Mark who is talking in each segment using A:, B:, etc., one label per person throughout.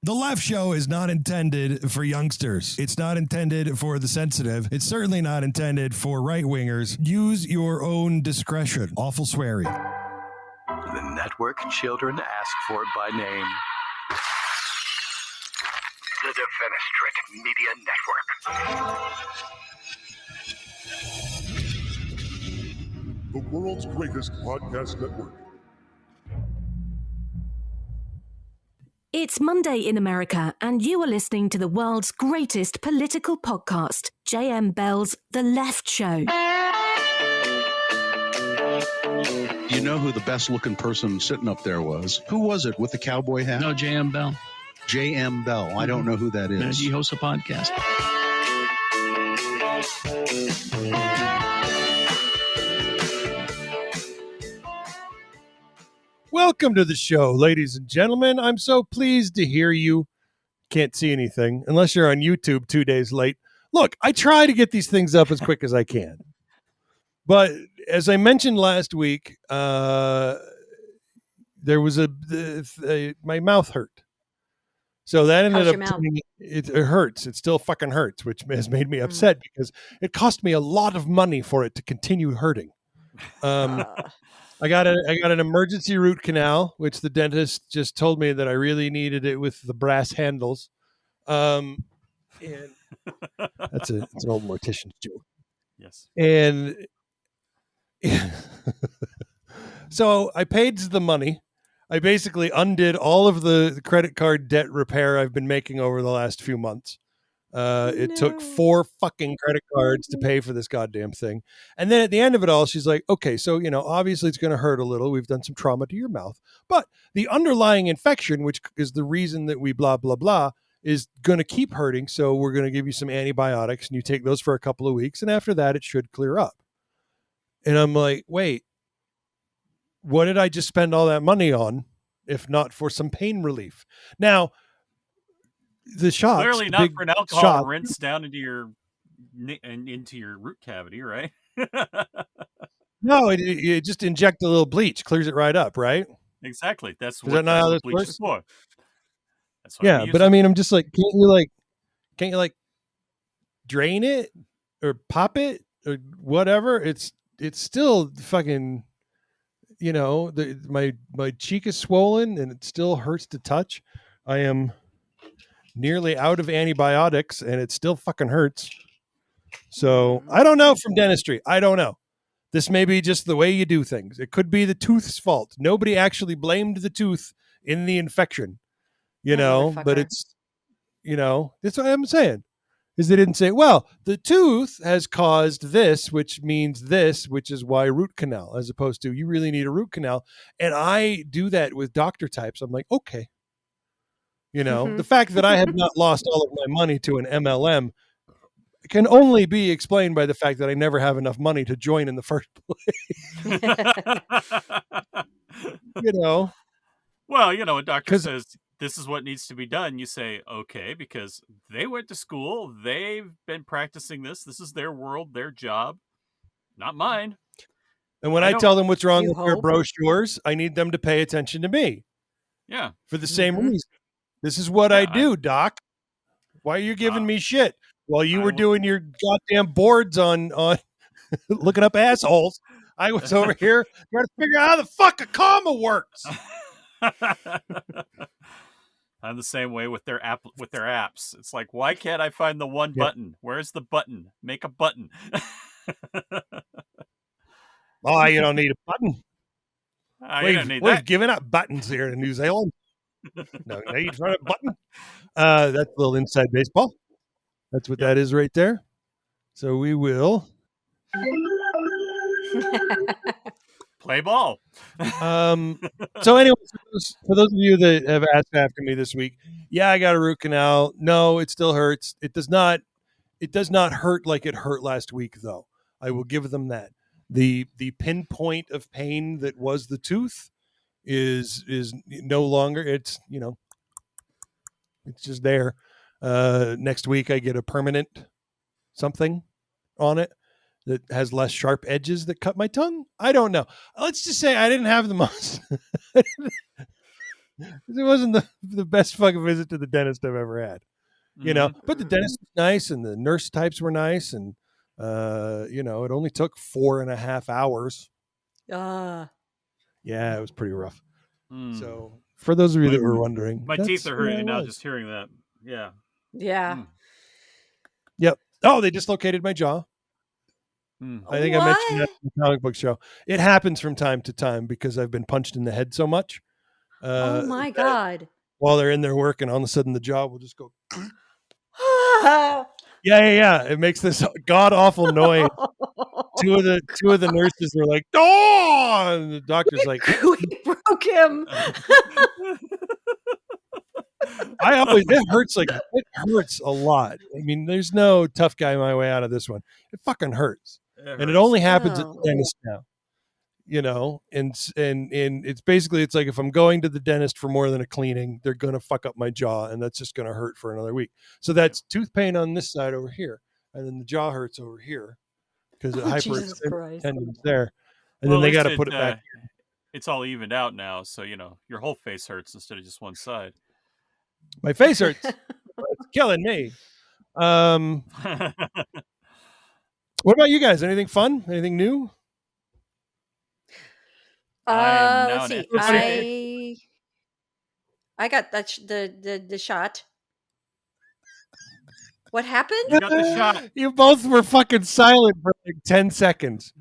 A: The Left Show is not intended for youngsters. It's not intended for the sensitive. It's certainly not intended for right-wingers. Use your own discretion. Awful sweary.
B: The network children ask for by name. The Defenestrate Media Network.
C: The world's greatest podcast network.
D: It's Monday in America, and you are listening to the world's greatest political podcast, J.M. Bell's The Left Show.
E: You know who the best-looking person sitting up there was? Who was it with the cowboy hat?
F: No, J.M. Bell.
E: J.M. Bell. I don't know who that is.
F: He hosts a podcast.
G: Welcome to the show, ladies and gentlemen. I'm so pleased to hear you. Can't see anything unless you're on YouTube 2 days late. Look, I try to get these things up as quick as I can. But as I mentioned last week, there was my mouth hurt. So that ended up, it hurts. It still fucking hurts, which has made me upset because it cost me a lot of money for it to continue hurting. I got an emergency root canal, which the dentist just told me that I really needed it with the brass handles. And it's an old mortician's joke.
H: Yes.
G: And so I paid the money. I basically undid all of the credit card debt repair I've been making over the last few months. It took 4 fucking credit cards to pay for this goddamn thing. And then at the end of it all, she's like, okay, so, obviously it's going to hurt a little. We've done some trauma to your mouth. But the underlying infection, which is the reason that we blah, blah, blah, is going to keep hurting. So we're going to give you some antibiotics and you take those for a couple of weeks. And after that, it should clear up. And I'm like, wait, what did I just spend all that money on if not for some pain relief? Now, the shots
H: clearly not for an alcohol rinse down into your root cavity, right?
G: No, you just inject a little bleach, clears it right up, right?
H: Exactly. That's
G: what that not how this
H: bleach
G: works?
H: is for. That's what
G: Yeah, but I mean, I'm just like, can't you drain it or pop it or whatever? It's still fucking, my cheek is swollen and it still hurts to touch. I am nearly out of antibiotics and it still fucking hurts. So I don't know from dentistry. I don't know. This may be just the way you do things. It could be the tooth's fault. Nobody actually blamed the tooth in the infection, but it's, that's what I'm saying is they didn't say, well, the tooth has caused this, which means this, which is why root canal, as opposed to you really need a root canal. And I do that with doctor types. I'm like, okay. The fact that I have not lost all of my money to an MLM can only be explained by the fact that I never have enough money to join in the first place.
H: Well, a doctor says this is what needs to be done. You say, okay, because they went to school. They've been practicing this. This is their world, their job, not mine.
G: And when I tell them what's wrong with their brochures, I need them to pay attention to me.
H: Yeah.
G: For the same reason. This is what I do, Doc. Why are you giving me shit while you were doing your goddamn boards on looking up assholes? I was over here trying to figure out how the fuck a comma works.
H: I'm the same way with their apps. It's like, why can't I find the one button? Where's the button? Make a button.
G: Oh, you don't need a button.
H: We've
G: given up buttons here in New Zealand. No, you just want a button. That's a little inside baseball. That's what that is right there. So we will
H: play ball.
G: So anyway, for those of you that have asked after me this week, yeah, I got a root canal. No, it still hurts. It does not hurt like it hurt last week, though. I will give them that. The pinpoint of pain that was the tooth is no longer. It's it's just there. Next week I get a permanent something on it that has less sharp edges that cut my tongue. I don't know. Let's just say I didn't have the most It wasn't the best fucking visit to the dentist I've ever had. You know, but the dentist was nice and the nurse types were nice. And, you know, it only took 4.5 hours. Yeah, it was pretty rough. So for those of you that were wondering,
H: my teeth are hurting now just hearing that. Yeah.
G: Yep. Oh, they dislocated my jaw. I think I mentioned that in the comic book show. It happens from time to time because I've been punched in the head so much.
F: Oh my God.
G: While they're in there working, all of a sudden the jaw will just go. Yeah. It makes this god awful noise. Two of the nurses were like, "Oh!" And the doctor's like,
F: "We broke him."
G: It hurts it hurts a lot. I mean, there's no tough guy my way out of this one. It fucking hurts. And it only happens at the dentist now. You know, and it's basically, it's like if I'm going to the dentist for more than a cleaning, they're going to fuck up my jaw and that's just going to hurt for another week. So that's tooth pain on this side over here. And then the jaw hurts over here because of hyperextended tendons there. And then they got to put it back.
H: It's all evened out now. So, you know, your whole face hurts instead of just one side.
G: My face hurts. It's killing me. What about you guys? Anything fun? Anything new?
F: Let's see. I got the shot. What happened?
H: You got the shot.
G: You both were fucking silent for like 10 seconds.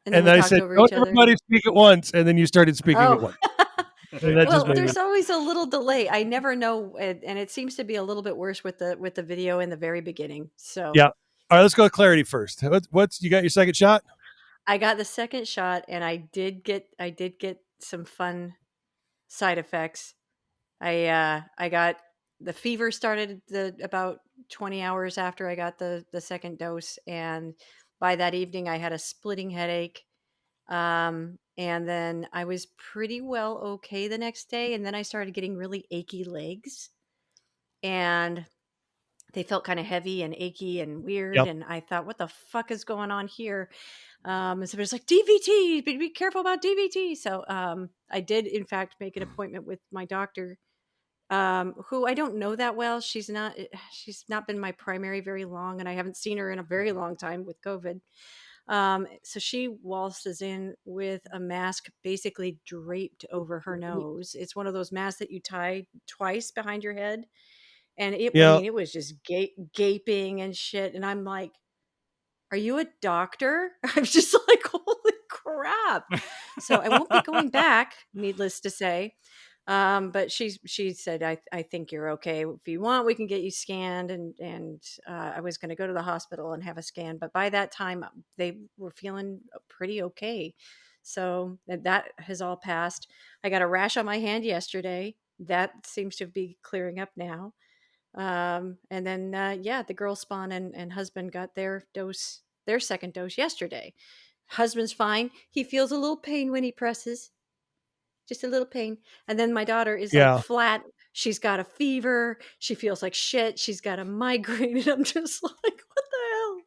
G: And then I said, "Don't everybody speak at once." And then you started speaking at once.
F: Well, there's always a little delay. I never know, and it seems to be a little bit worse with the video in the very beginning. So
G: yeah. All right, let's go to clarity first. What's you got your second shot?
F: I got the second shot, and I did get some fun side effects. I got the fever started about 20 hours after I got the second dose, and by that evening I had a splitting headache. And then I was pretty well okay the next day, and then I started getting really achy legs, and they felt kind of heavy and achy and weird. Yep. And I thought, what the fuck is going on here? And so it was like, DVT, be careful about DVT. So I did, in fact, make an appointment with my doctor, who I don't know that well. She's not been my primary very long, and I haven't seen her in a very long time with COVID. So she waltzes in with a mask basically draped over her nose. It's one of those masks that you tie twice behind your head. And I mean, it was just gaping and shit. And I'm like, are you a doctor? I'm just like, holy crap. So I won't be going back, needless to say. But she said, I think you're okay. If you want, we can get you scanned. And I was going to go to the hospital and have a scan. But by that time, they were feeling pretty okay. So that has all passed. I got a rash on my hand yesterday. That seems to be clearing up now. And then, the girl spawn and husband got their second dose yesterday. Husband's fine. He feels a little pain when he presses. Just a little pain. And then my daughter is like flat. She's got a fever. She feels like shit. She's got a migraine. And I'm just like, what the hell?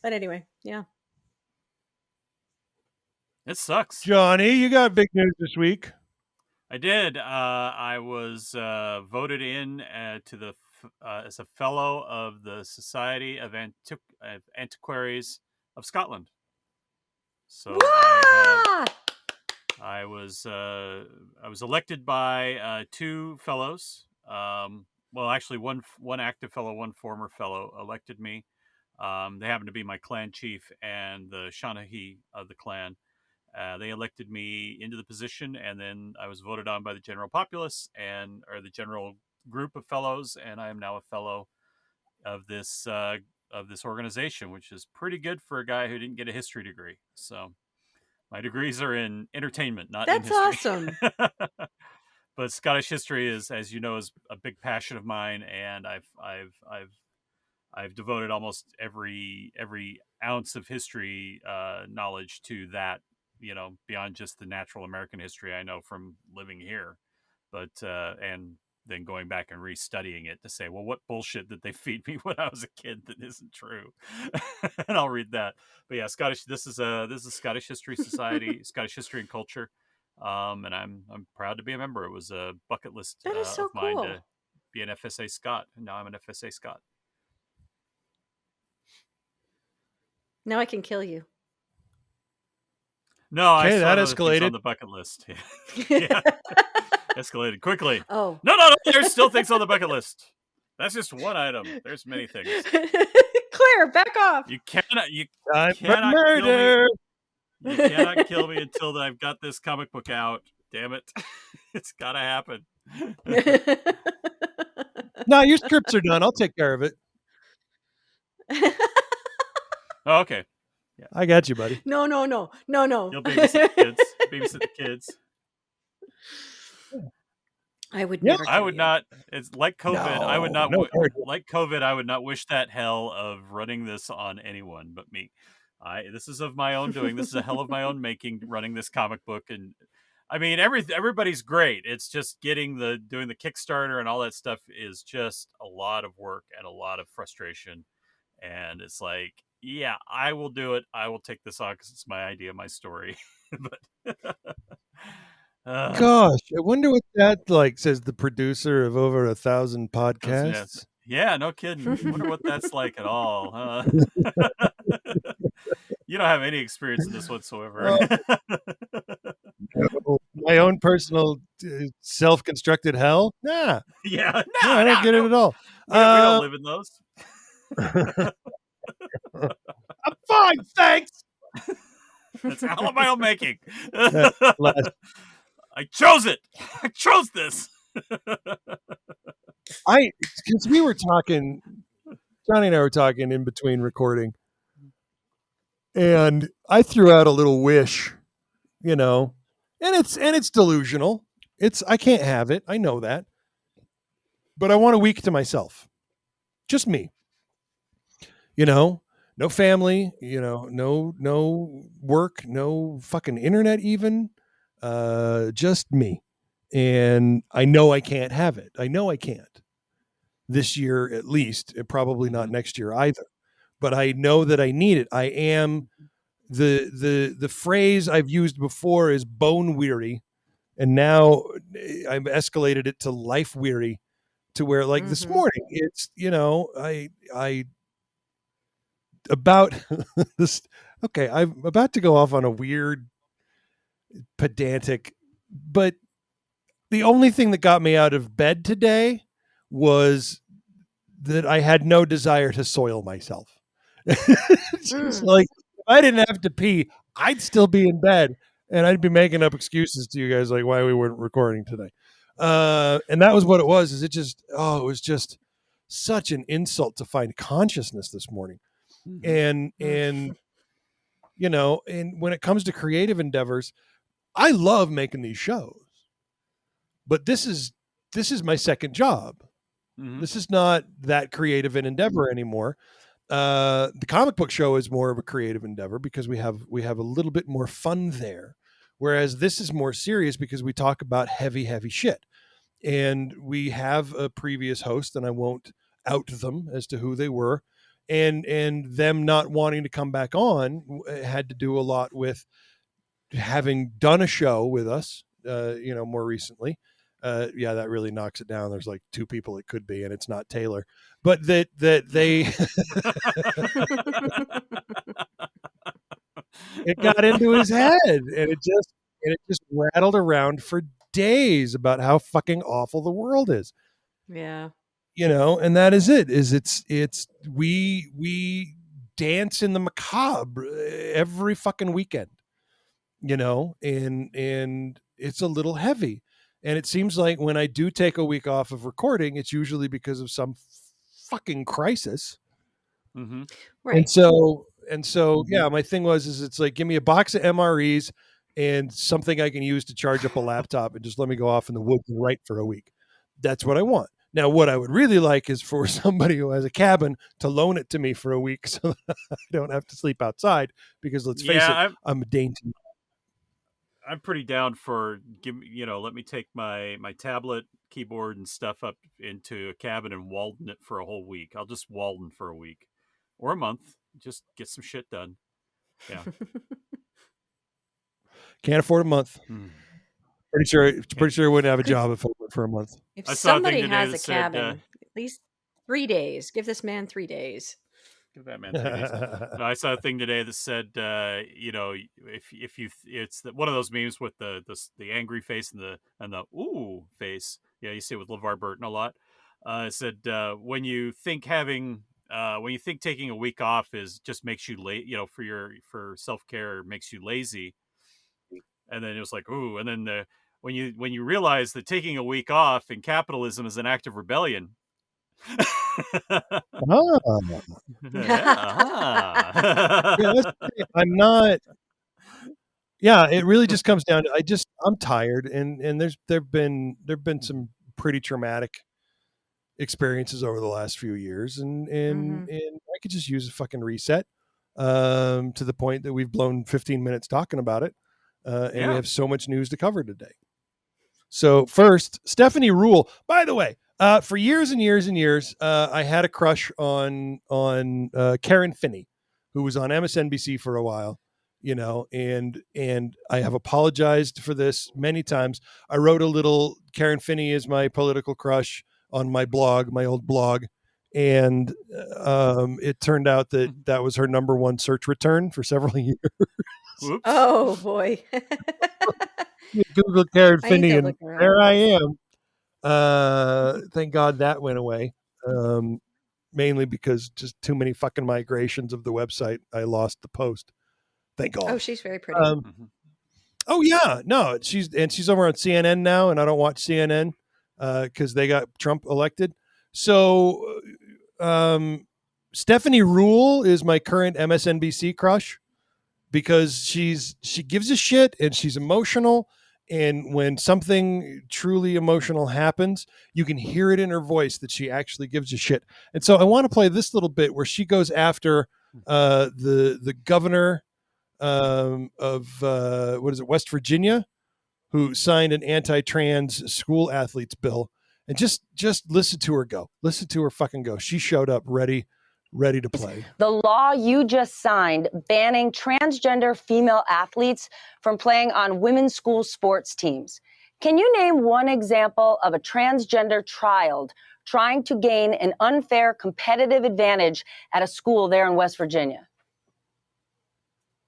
F: But anyway, yeah.
H: It sucks.
G: Johnny, you got big news this week.
H: I did. I was voted in to the as a fellow of the Society of Antiquaries of Scotland. So I was elected by two fellows. Well, actually, one active fellow, one former fellow elected me. They happened to be my clan chief and the Shanahi of the clan. They elected me into the position, and then I was voted on by the general populace or the general group of fellows, and I am now a fellow of this organization, which is pretty good for a guy who didn't get a history degree. So my degrees are in entertainment, not in history.
F: That's awesome.
H: But Scottish history is a big passion of mine, and I've devoted almost every ounce of history knowledge to that. You know, beyond just the natural American history I know from living here, but and then going back and restudying it to say, well, what bullshit did they feed me when I was a kid that isn't true? And I'll read that. But yeah, Scottish. This is Scottish History Society, Scottish History and Culture. And I'm proud to be a member. It was a bucket list
F: That is so
H: of mine
F: cool.
H: to be an FSA Scot, and now I'm an FSA Scot.
F: Now I can kill you.
H: No, I
G: Okay,
H: still
G: that
H: have other things
G: escalated.
H: on the bucket list. Yeah. Escalated quickly.
F: Oh.
H: No. There's still things on the bucket list. That's just one item. There's many things.
F: Claire, back off.
H: You cannot
G: Time for
H: kill me.
G: murder.
H: You cannot kill me until I've got this comic book out. Damn it. It's gotta happen.
G: No, your scripts are done. I'll take care of it.
H: Oh, okay.
G: I got you, buddy.
F: No.
H: You'll babysit the kids.
F: I would
G: Yeah.
F: never.
H: I
F: kill
H: would
F: you.
H: not. It's like COVID. I would not.
G: No,
H: Like COVID, I would not wish that hell of running this on anyone but me. This is of my own doing. This is a hell of my own making. Running this comic book, and I mean, everybody's great. It's just doing the Kickstarter and all that stuff is just a lot of work and a lot of frustration. And it's like, yeah, I will do it. I will take this on because it's my idea, my story. But
G: Gosh, I wonder what that like, says the producer of over 1,000 podcasts.
H: Yeah, no kidding. I wonder what that's like at all. You don't have any experience in this whatsoever.
G: My own personal self-constructed hell? Nah.
H: Yeah,
G: No, I don't get it at all.
H: We don't live in those.
G: I'm fine, thanks.
H: It's a hell of my own making.
G: Last-
H: I chose it. I chose this.
G: Because we were talking, Johnny and I were talking in between recording, and I threw out a little wish, and it's delusional. I can't have it. I know that, but I want a week to myself, just me. No family, no work, no fucking internet, even, just me. And I know I can't have it. I know I can't this year, at least, and probably not next year either. But I know that I need it. I am the phrase I've used before is bone weary, and now I've escalated it to life weary, to where like this morning it's I about this. Okay, I'm about to go off on a weird, pedantic, but the only thing that got me out of bed today was that I had no desire to soil myself. Just like, if I didn't have to pee, I'd still be in bed, and I'd be making up excuses to you guys like why we weren't recording today. And that was what it was. It was just such an insult to find consciousness this morning. And and when it comes to creative endeavors, I love making these shows, but this is my second job. This is not that creative an endeavor anymore. The comic book show is more of a creative endeavor because we have a little bit more fun there, whereas this is more serious because we talk about heavy shit. And we have a previous host, and I won't out them as to who they were, and them not wanting to come back on had to do a lot with having done a show with us, more recently. That really knocks it down. There's like two people it could be, and it's not Taylor, but that they it got into his head, and it just rattled around for days about how fucking awful the world is.
F: Yeah.
G: And that is it. It's we dance in the macabre every fucking weekend, and it's a little heavy. And it seems like when I do take a week off of recording, it's usually because of some fucking crisis.
F: Right.
G: And so, yeah, my thing is it's like, give me a box of MREs and something I can use to charge up a laptop and just let me go off in the woods and write for a week. That's what I want. Now, what I would really like is for somebody who has a cabin to loan it to me for a week so that I don't have to sleep outside, because let's face it, I'm a dainty.
H: I'm pretty down for let me take my tablet, keyboard, and stuff up into a cabin and Walden it for a whole week. I'll just Walden for a week or a month, just get some shit done. Yeah.
G: Can't afford a month. Pretty sure I wouldn't have a job if I went for a month.
F: If
H: I saw a thing
F: somebody
H: today
F: has
H: that
F: a
H: said,
F: cabin, at least 3 days. Give this man 3 days.
H: Give that man 3 days. No, I saw a thing today that said, if you, it's one of those memes with the angry face and the ooh face. Yeah, you see it with LeVar Burton a lot. It said when you think taking a week off is just makes you late, for self care makes you lazy, and then it was like ooh, and then when you realize that taking a week off in capitalism is an act of rebellion.
G: I'm not. Yeah, it really just comes down to I'm tired, and there've been some pretty traumatic experiences over the last few years, and I could just use a fucking reset, to the point that we've blown 15 minutes talking about it, and we have so much news to cover today. So first, Stephanie Rule. By the way, for years and years and years, I had a crush on Karen Finney, who was on MSNBC for a while, and I have apologized for this many times. I wrote a little Karen Finney is my political crush on my blog, my old blog, and it turned out that was her number one search return for several years.
H: Whoops.
F: Oh boy.
G: Google Karen
F: I need
G: Finney
F: to
G: and
F: look her up.
G: there I am. Thank God that went away. Mainly because just too many fucking migrations of the website. I lost the post. Thank God.
F: Oh, she's very pretty.
G: Oh yeah, no, she's over on CNN now, and I don't watch CNN because they got Trump elected. So Stephanie Rule is my current MSNBC crush because she gives a shit and she's emotional. And when something truly emotional happens, you can hear it in her voice that she actually gives a shit. And so I want to play this little bit where she goes after the governor of West Virginia, who signed an anti-trans school athletes bill. And just listen to her go. Listen to her fucking go. She showed up ready to play.
I: The law you just signed banning transgender female athletes from playing on women's school sports teams. Can you name one example of a transgender child trying to gain an unfair competitive advantage at a school there in West Virginia?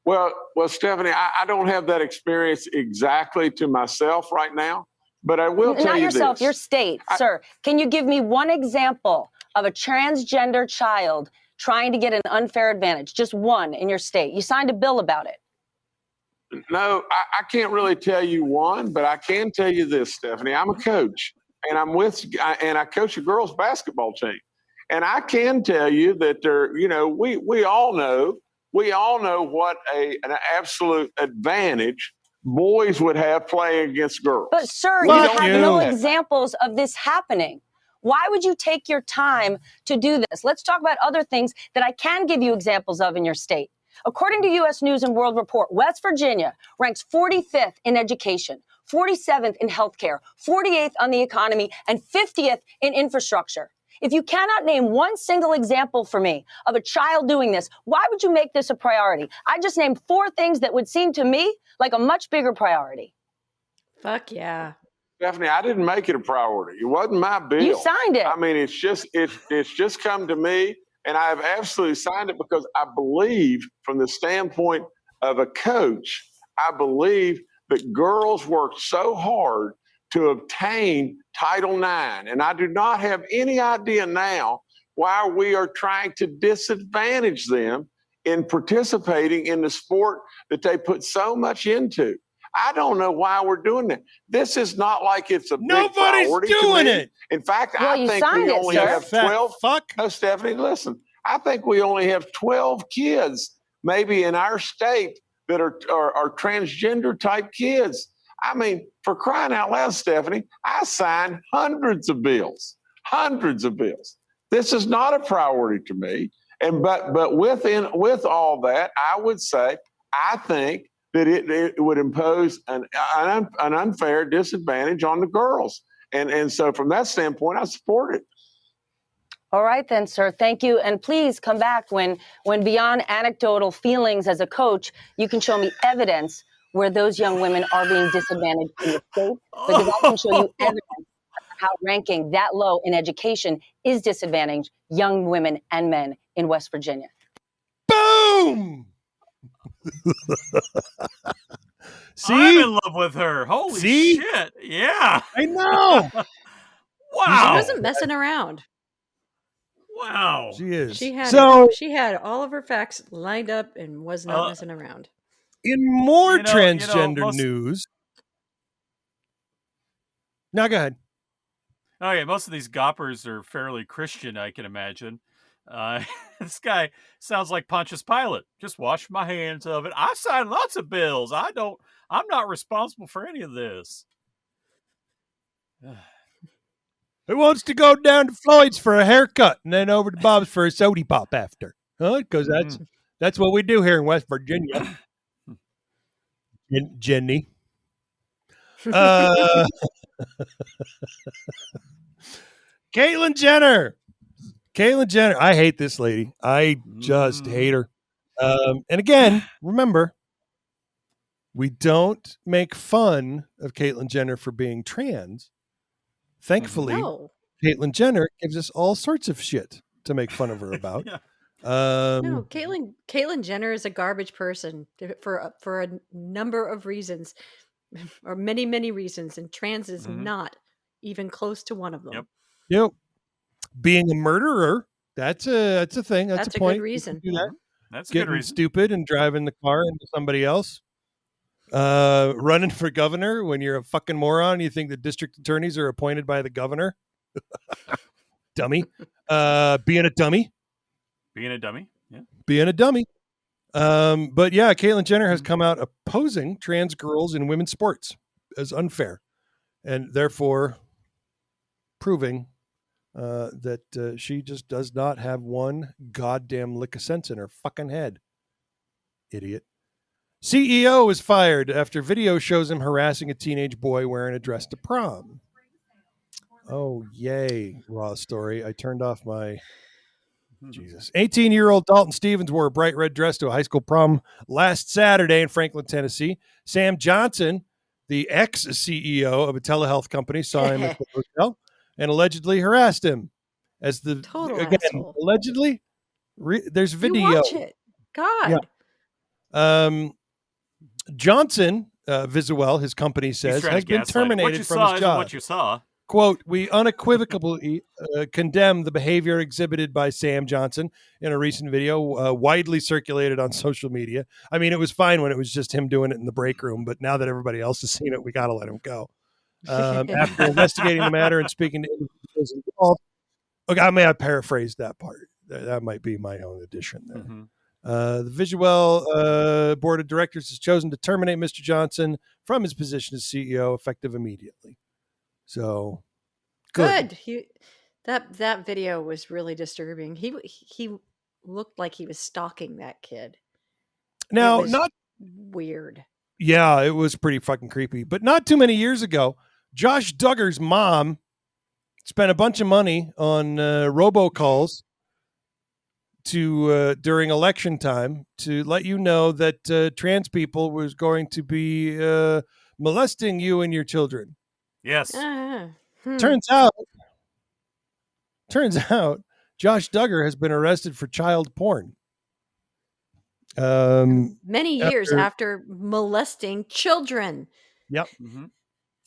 J: Well, Stephanie, I don't have that experience exactly to myself right now, but I will tell you this.
I: Not yourself, your state, sir. Can you give me one example of a transgender child trying to get an unfair advantage? Just one in your state. You signed a bill about it.
J: No, I can't really tell you one, but I can tell you this, Stephanie. I'm a coach, and I coach a girls' basketball team. And I can tell you that we all know what an absolute advantage boys would have playing against girls.
I: But sir, you have no examples of this happening. Why would you take your time to do this? Let's talk about other things that I can give you examples of in your state. According to U.S. News and World Report, West Virginia ranks 45th in education, 47th in healthcare, 48th on the economy, and 50th in infrastructure. If you cannot name one single example for me of a child doing this, why would you make this a priority? I just named 4 things that would seem to me like a much bigger priority.
F: Fuck yeah.
J: Stephanie, I didn't make it a priority. It wasn't my bill.
I: You signed it.
J: I mean, it's just come to me, and I have absolutely signed it because I believe, from the standpoint of a coach, I believe that girls work so hard to obtain Title IX. And I do not have any idea now why we are trying to disadvantage them in participating in the sport that they put so much into. I don't know why we're doing that. This is not like it's a big priority
G: doing
J: to me.
G: it.
J: In fact, I think we only have 12. No, Stephanie, listen. I think we only have 12 kids, maybe in our state, that are transgender type kids. I mean, for crying out loud, Stephanie, I signed hundreds of bills. This is not a priority to me. But with all that, I would say I think that it would impose an unfair disadvantage on the girls. And so from that standpoint, I support it.
I: All right, then, sir. Thank you. And please come back when beyond anecdotal feelings as a coach, you can show me evidence where those young women are being disadvantaged in the state, because I can show you evidence of how ranking that low in education is disadvantaging young women and men in West Virginia.
G: Boom! See?
H: I'm in love with her. Holy
G: See?
H: shit. Yeah.
G: I know.
H: Wow.
F: She wasn't messing around.
H: Wow.
G: She is.
F: She had all of her facts lined up and was not messing around.
G: In more transgender news. Now go ahead.
H: Oh yeah, most of these goppers are fairly Christian, I can imagine. This guy sounds like Pontius Pilate. Just wash my hands of it. I sign lots of bills. I'm not responsible for any of this.
G: Who wants to go down to Floyd's for a haircut and then over to Bob's for a sody pop after? Huh? Because that's what we do here in West Virginia. Jenny. Caitlyn Jenner. I hate this lady. I just hate her. And again, remember, we don't make fun of Caitlyn Jenner for being trans. Thankfully, Caitlyn Jenner gives us all sorts of shit to make fun of her about.
F: No, Caitlyn Jenner is a garbage person for a number of reasons, or many, many reasons, and trans is not even close to one of them.
G: Yep. Being a murderer, that's a thing. That's a point.
F: Good reason.
H: That's a
G: Getting
H: good reason.
G: Stupid and driving the car into somebody else. Running for governor when you're a fucking moron. You think the district attorneys are appointed by the governor. Dummy. Being a dummy.
H: Yeah.
G: Being a dummy. But yeah, Caitlyn Jenner has come out opposing trans girls in women's sports as unfair, and therefore proving that she just does not have one goddamn lick of sense in her fucking head. Idiot. CEO is fired after video shows him harassing a teenage boy wearing a dress to prom. Oh, yay. Raw story. I turned off my... Jesus. 18-year-old Dalton Stevens wore a bright red dress to a high school prom last Saturday in Franklin, Tennessee. Sam Johnson, the ex-CEO of a telehealth company, saw him at the hotel and allegedly harassed him. As the
F: asshole.
G: Allegedly, there's video.
F: You watch it. God.
G: Yeah. Johnson, Visuel, his company says, has been terminated from his job.
H: What you saw.
G: Quote, we unequivocally condemn the behavior exhibited by Sam Johnson in a recent video widely circulated on social media. I mean, it was fine when it was just him doing it in the break room, but now that everybody else has seen it, we got to let him go. After investigating the matter and speaking to individuals involved, okay, I may have paraphrased that part. That might be my own addition there.
H: Mm-hmm.
G: The Visuel board of directors has chosen to terminate Mr. Johnson from his position as CEO effective immediately. So
F: good. That video was really disturbing. He looked like he was stalking that kid.
G: Now,
F: not weird.
G: Yeah, it was pretty fucking creepy. But not too many years ago, Josh Duggar's mom spent a bunch of money on robocalls to during election time to let you know that trans people was going to be molesting you and your children.
H: Yes.
G: Turns out, Josh Duggar has been arrested for child porn.
F: Many years after molesting children.
G: Yep. Mm-hmm.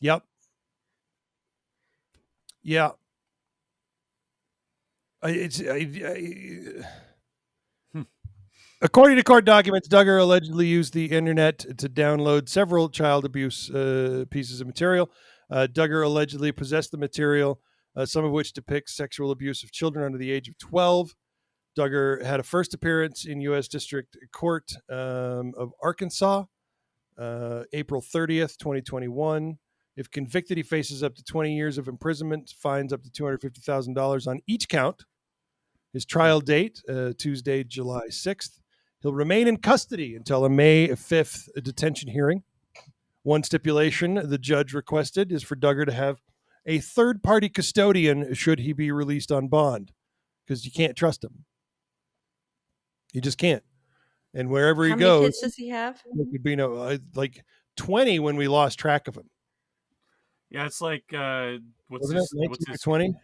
G: Yep. Yeah. According to court documents, Duggar allegedly used the internet to download several child abuse pieces of material. Duggar allegedly possessed the material, some of which depicts sexual abuse of children under the age of 12. Duggar had a first appearance in U.S. District Court of Arkansas, April 30th, 2021. If convicted, he faces up to 20 years of imprisonment, fines up to $250,000 on each count. His trial date, Tuesday, July 6th. He'll remain in custody until a May 5th detention hearing. One stipulation the judge requested is for Duggar to have a third-party custodian should he be released on bond, because you can't trust him. You just can't. And wherever he goes,
F: how many kids does he have?
G: There could be no 20 when we lost track of him.
H: Yeah, it's like what's
G: Wasn't
H: his
G: it 19
H: what's
G: or
H: his
G: 20?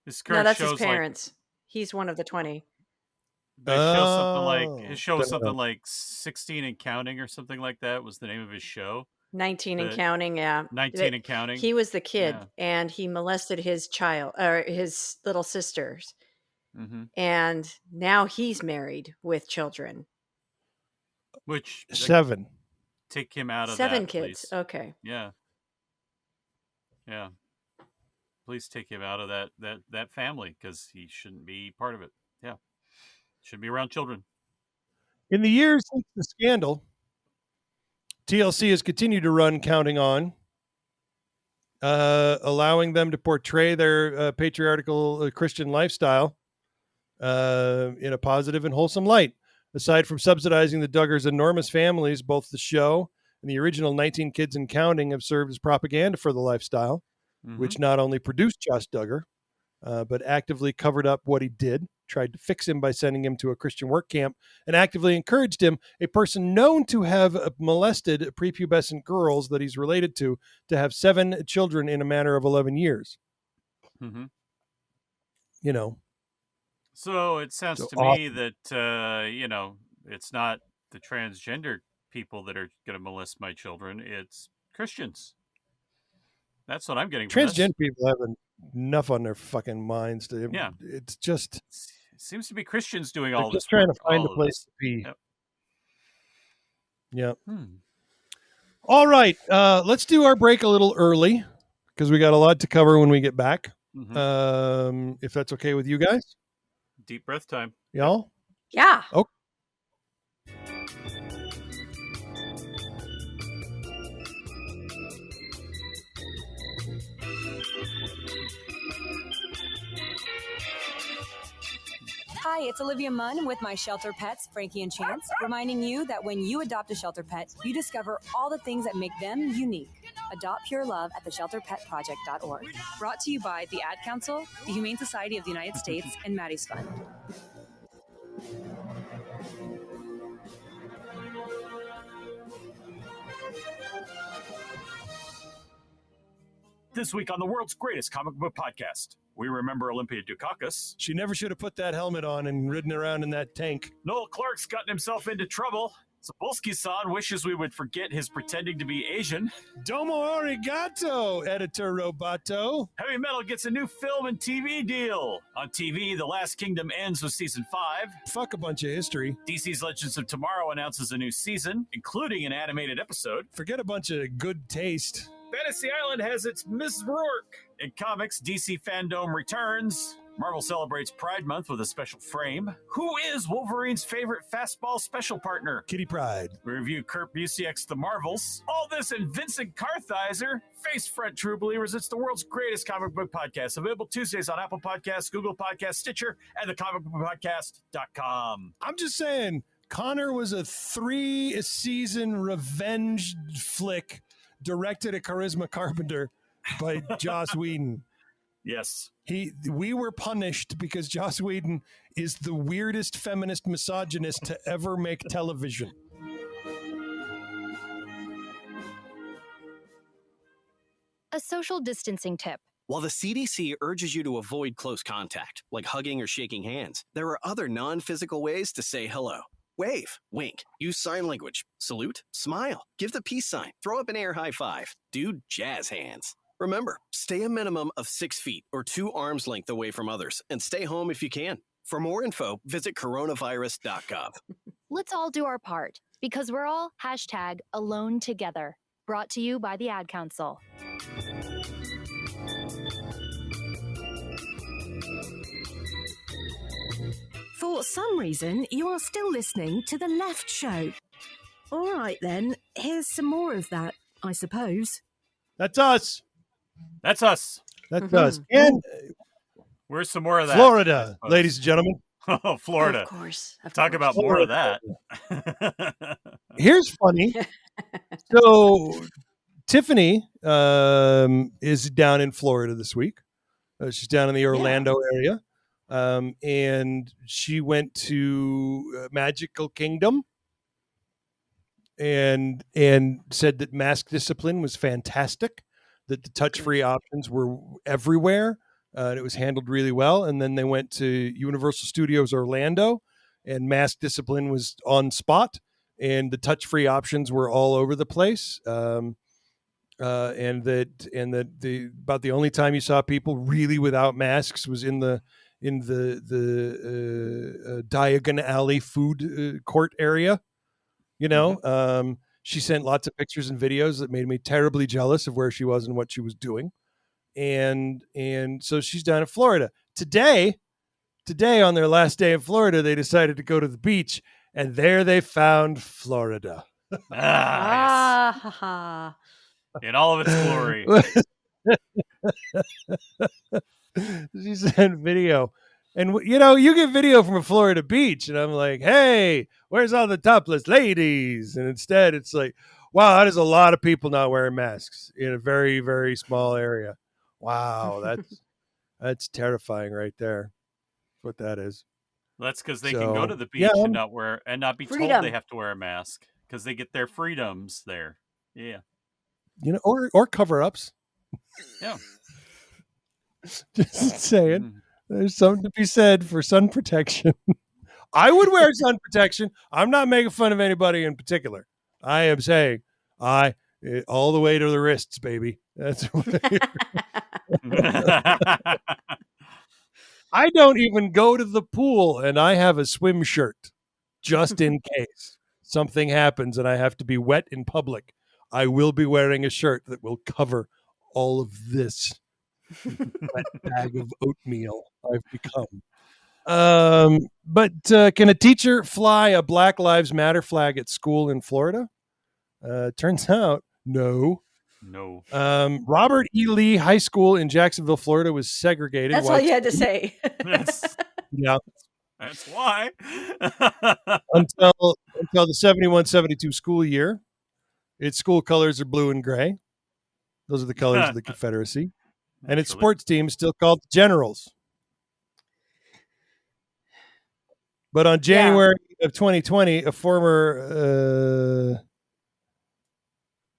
H: his
F: No,
H: current
F: that's his
H: show's
F: parents. He's one of the 20.
H: like his show was
G: don't
H: something
G: know.
H: like 16 and Counting or something like that was the name of his show.
F: 19 and
H: But
F: counting, yeah.
H: 19 and Counting.
F: He was the kid,
H: Yeah.
F: and he molested his child or his little sisters.
H: Mm-hmm.
F: And now he's married with children.
H: Which
G: 7.
H: Take him out of
F: 7
H: that,
F: kids.
H: please.
F: Okay.
H: Yeah. Yeah. Please take him out of that family because he shouldn't be part of it. Yeah. Shouldn't be around children.
G: In the years since the scandal, TLC has continued to run Counting On, allowing them to portray their patriarchal Christian lifestyle in a positive and wholesome light. Aside from subsidizing the Duggars' enormous families, both the show and the original 19 Kids and Counting have served as propaganda for the lifestyle, which not only produced Josh Duggar, but actively covered up what he did, tried to fix him by sending him to a Christian work camp, and actively encouraged him, a person known to have molested prepubescent girls that he's related to have 7 children in a matter of 11 years.
H: Mm-hmm.
G: You know.
H: So it sounds
G: So
H: to me that, it's not the transgender people that are going to molest my children. It's Christians. That's what I'm getting from this.
G: Transgender people have enough on their fucking minds.
H: Yeah.
G: It's just...
H: It seems to be Christians doing
G: they're
H: all
G: just
H: this
G: trying
H: work,
G: to find
H: all
G: a
H: of
G: place
H: this.
G: to be.
H: Yep.
G: Yep. All right. Let's do our break a little early because we got a lot to cover when we get back.
H: Mm-hmm.
G: If that's okay with you guys.
H: Deep breath time.
G: Y'all?
F: Yeah.
G: Okay.
K: Hi, it's Olivia Munn with my shelter pets, Frankie and Chance, reminding you that when you adopt a shelter pet, you discover all the things that make them unique. Adopt pure love at theshelterpetproject.org. Brought to you by the Ad Council, the Humane Society of the United States, and Maddie's Fund.
L: This week on the world's greatest comic book podcast, we remember Olympia Dukakis.
A: She never should have put that helmet on and ridden around in that tank.
L: Noel Clark's gotten himself into trouble. Sapolsky-san wishes we would forget his pretending to be Asian.
A: Domo arigato, Editor Roboto.
L: Heavy Metal gets a new film and TV deal. On TV, The Last Kingdom ends with season 5.
A: Fuck a bunch of history.
L: DC's Legends of Tomorrow announces a new season, including an animated episode.
A: Forget a bunch of good taste.
L: Fantasy Island has its Ms. Rourke. In comics, DC Fandom returns. Marvel celebrates Pride Month with a special frame. Who is Wolverine's favorite fastball special partner?
A: Kitty Pryde.
L: We review Kurt Busiek's The Marvels. All this and Vincent Kartheiser. Face front, true believers. It's the world's greatest comic book podcast. Available Tuesdays on Apple Podcasts, Google Podcasts, Stitcher, and thecomicbookpodcast.com.
A: I'm just saying, Connor was a 3-season revenge flick directed at Charisma Carpenter by Joss Whedon.
L: Yes.
A: We were punished because Joss Whedon is the weirdest feminist misogynist to ever make television.
M: A social distancing tip.
N: While the CDC urges you to avoid close contact, like hugging or shaking hands, there are other non-physical ways to say hello. Wave, wink, use sign language, salute, smile, give the peace sign, throw up an air high five, do jazz hands. Remember, stay a minimum of 6 feet or 2 arms length away from others and stay home if you can. For more info, visit coronavirus.gov.
M: Let's all do our part because we're all #AloneTogether. Brought to you by the Ad Council.
D: For some reason, you are still listening to The Left Show. All right, then, here's some more of that, I suppose.
G: That's us.
H: That's us.
G: That's us. And
H: where's some more of that?
G: Florida, ladies and gentlemen.
H: Oh, Florida.
F: Of course.
H: Talk about more of that.
G: Here's funny. So Tiffany is down in Florida this week. She's down in the Orlando area. And she went to Magical Kingdom. and said that mask discipline was fantastic, that the touch-free options were everywhere, and it was handled really well. And then they went to Universal Studios Orlando, and mask discipline was on spot, and the touch-free options were all over the place. And that the about the only time you saw people really without masks was in the Diagon Alley food court area. She sent lots of pictures and videos that made me terribly jealous of where she was and what she was doing. And so she's down in Florida. Today on their last day in Florida, they decided to go to the beach, and there they found Florida.
H: Yes. In all of its glory.
G: She sent video. And, you get video from a Florida beach, and I'm like, hey, where's all the topless ladies? And instead, it's like, wow, that is a lot of people not wearing masks in a very, very small area. Wow, that's terrifying right there. That's what that is.
H: That's because they can go to the beach and not be told they have to wear a mask because they get their freedoms there. Yeah.
G: Or cover-ups.
H: Yeah.
G: Just saying. There's something to be said for sun protection. I would wear sun protection. I'm not making fun of anybody in particular. I am saying all the way to the wrists, baby. That's what I don't even go to the pool, and I have a swim shirt just in case something happens and I have to be wet in public. I will be wearing a shirt that will cover all of this wet bag of oatmeal I've become. But can a teacher fly a Black Lives Matter flag at school in Florida? Turns out, no.
H: No.
G: Robert E. Lee High School in Jacksonville, Florida was segregated.
F: That's all you had to say.
G: Yeah.
H: That's why.
G: until the 71-72 school year. Its school colors are blue and gray. Those are the colors of the Confederacy. And its sports team is still called the Generals. But on January of 2020, a former,